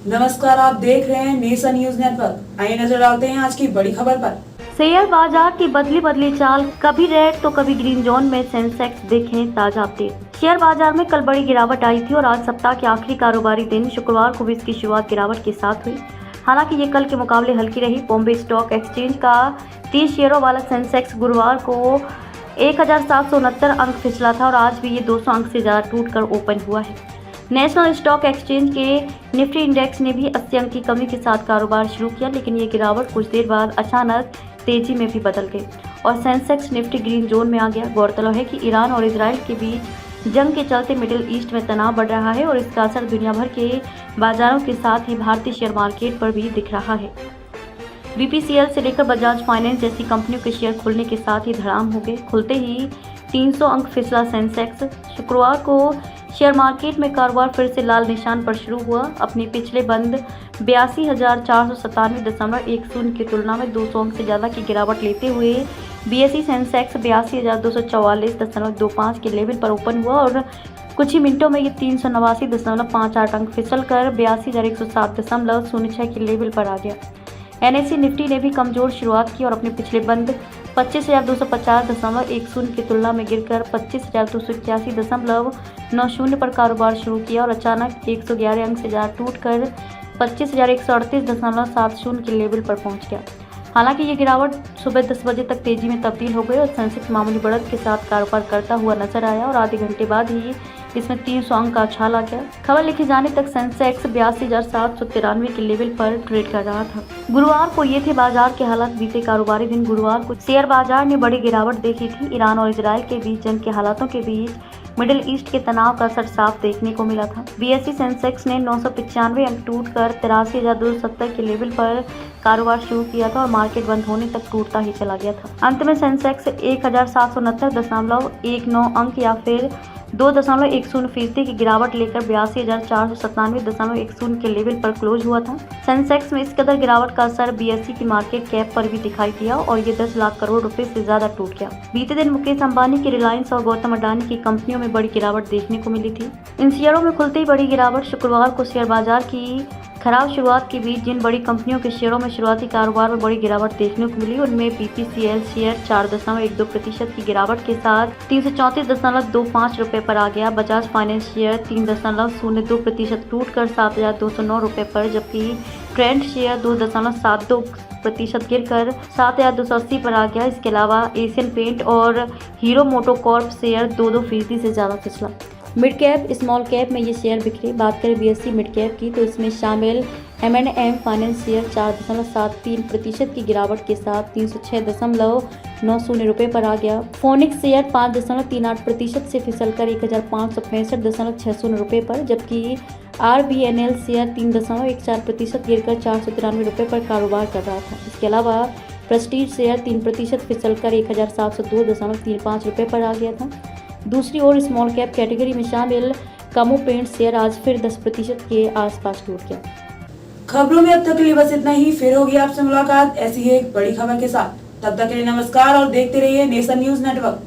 नमस्कार, आप देख रहे हैं नेशन न्यूज नेटवर्क। आइए नजर डालते हैं आज की बड़ी खबर पर। शेयर बाजार की बदली चाल, कभी रेड तो कभी ग्रीन जोन में सेंसेक्स। देखें ताजा अपडेट। शेयर बाजार में कल बड़ी गिरावट आई थी और आज सप्ताह के आखिरी कारोबारी दिन शुक्रवार को भी इसकी शुरुआत गिरावट के साथ हुई। हालांकि ये कल के मुकाबले हल्की रही। बॉम्बे स्टॉक एक्सचेंज का 30 शेयरों वाला सेंसेक्स गुरुवार को 1769 अंक फिसला था और आज भी ये 200 अंक से ज्यादा टूटकर ओपन हुआ है। नेशनल स्टॉक एक्सचेंज के निफ्टी इंडेक्स ने भी 80 अंक की कमी के साथ कारोबार शुरू किया, लेकिन ये गिरावट कुछ देर बाद अचानक तेजी में भी बदल गई और सेंसेक्स निफ्टी ग्रीन जोन में आ गया। गौरतलब है कि ईरान और इजराइल के बीच जंग के चलते मिडिल ईस्ट में तनाव बढ़ रहा है और इसका असर दुनिया भर के बाजारों के साथ ही भारतीय शेयर मार्केट पर भी दिख रहा है। बीपीसीएल से लेकर बजाज फाइनेंस जैसी कंपनियों के शेयर खुलने के साथ ही धड़ाम हो गए। खुलते ही 300 अंक फिसला सेंसेक्स। शुक्रवार को शेयर मार्केट में कारोबार फिर से लाल निशान पर शुरू हुआ। अपने पिछले बंद 82,497.10 की तुलना में 200 अंक से ज़्यादा की गिरावट लेते हुए बीएसई सेंसेक्स 82,244.25 के लेवल पर ओपन हुआ और कुछ ही मिनटों में ये 389.58 अंक फिसल कर 82,107.06 के लेवल पर आ गया। एनएसई निफ्टी ने भी कमजोर शुरुआत की और अपने पिछले बंद 25,250.10 की तुलना में गिरकर 25,281.90 पर कारोबार शुरू किया और अचानक 111 अंक से ज़्यादा टूटकर 25,138.70 के लेवल पर पहुंच गया। हालांकि ये गिरावट सुबह 10 बजे तक तेजी में तब्दील हो गई और सेंसेक्स मामूली बढ़त के साथ कारोबार करता हुआ नजर आया और आधे घंटे बाद ही इसमें 300 अंक का उछाल आ गया। खबर लिखे जाने तक सेंसेक्स 82,793 के लेवल पर ट्रेड कर रहा था। गुरुवार को ये थे बाजार के हालात। बीते कारोबारी दिन गुरुवार को शेयर बाजार ने बड़ी गिरावट देखी थी। ईरान और इजराइल के बीच जंग के हालातों के बीच मिडिल ईस्ट के तनाव का असर साफ देखने को मिला था। बीएसई सेंसेक्स ने 995 अंक टूटकर 83,270 के लेवल पर कारोबार शुरू किया था और मार्केट बंद होने तक टूटता ही चला गया था। अंत में सेंसेक्स 1769.19 अंक या फिर 2.10% की गिरावट लेकर 82,497.10 के लेवल पर क्लोज हुआ था। सेंसेक्स में इस कदर गिरावट का असर बीएसई की मार्केट कैप पर भी दिखाई दिया और ये 10 लाख करोड़ रुपए से ज्यादा टूट गया। बीते दिन मुकेश अंबानी की रिलायंस और गौतम अडानी की कंपनियों में बड़ी गिरावट देखने को मिली थी। इन शेयरों में खुलते ही बड़ी गिरावट। शुक्रवार को शेयर बाजार की खराब शुरुआत के बीच जिन बड़ी कंपनियों के शेयरों में शुरुआती कारोबार में बड़ी गिरावट देखने को मिली, उनमें बीपीसीएल शेयर 4.12% की गिरावट के साथ 334.25 रुपए पर आ गया। बजाज फाइनेंस शेयर 3.02% टूटकर 7,209 रुपए पर, जबकि ट्रेंड शेयर 2.72% गिरकर 7,280 पर आ गया। इसके अलावा एशियन पेंट और हीरो मोटोकॉर्प शेयर 2% से ज़्यादा फिसला। मिड कैप स्मॉल कैप में ये शेयर बिखरे। बात करें बीएसई मिड कैप की तो इसमें शामिल M&M फाइनेंस शेयर 4.73% की गिरावट के साथ 306.90 रुपए पर आ गया। फोनिक्स शेयर 5.38% से फिसलकर 1,565.60 रुपए पर, जबकि RVNL शेयर 3.14% गिरकर 493 रुपए पर कारोबार कर रहा था। इसके अलावा प्रेस्टीज शेयर 3% फिसलकर 1,702.35 रुपए पर आ गया था। दूसरी ओर स्मॉल कैप कैटेगरी में शामिल कमो पेंट शेयर आज फिर 10% के आसपास टूट गया। खबरों में अब तक के लिए बस इतना ही। फिर होगी आपसे मुलाकात ऐसी ही एक बड़ी खबर के साथ। तब तक के लिए नमस्कार और देखते रहिए नेशन न्यूज नेटवर्क।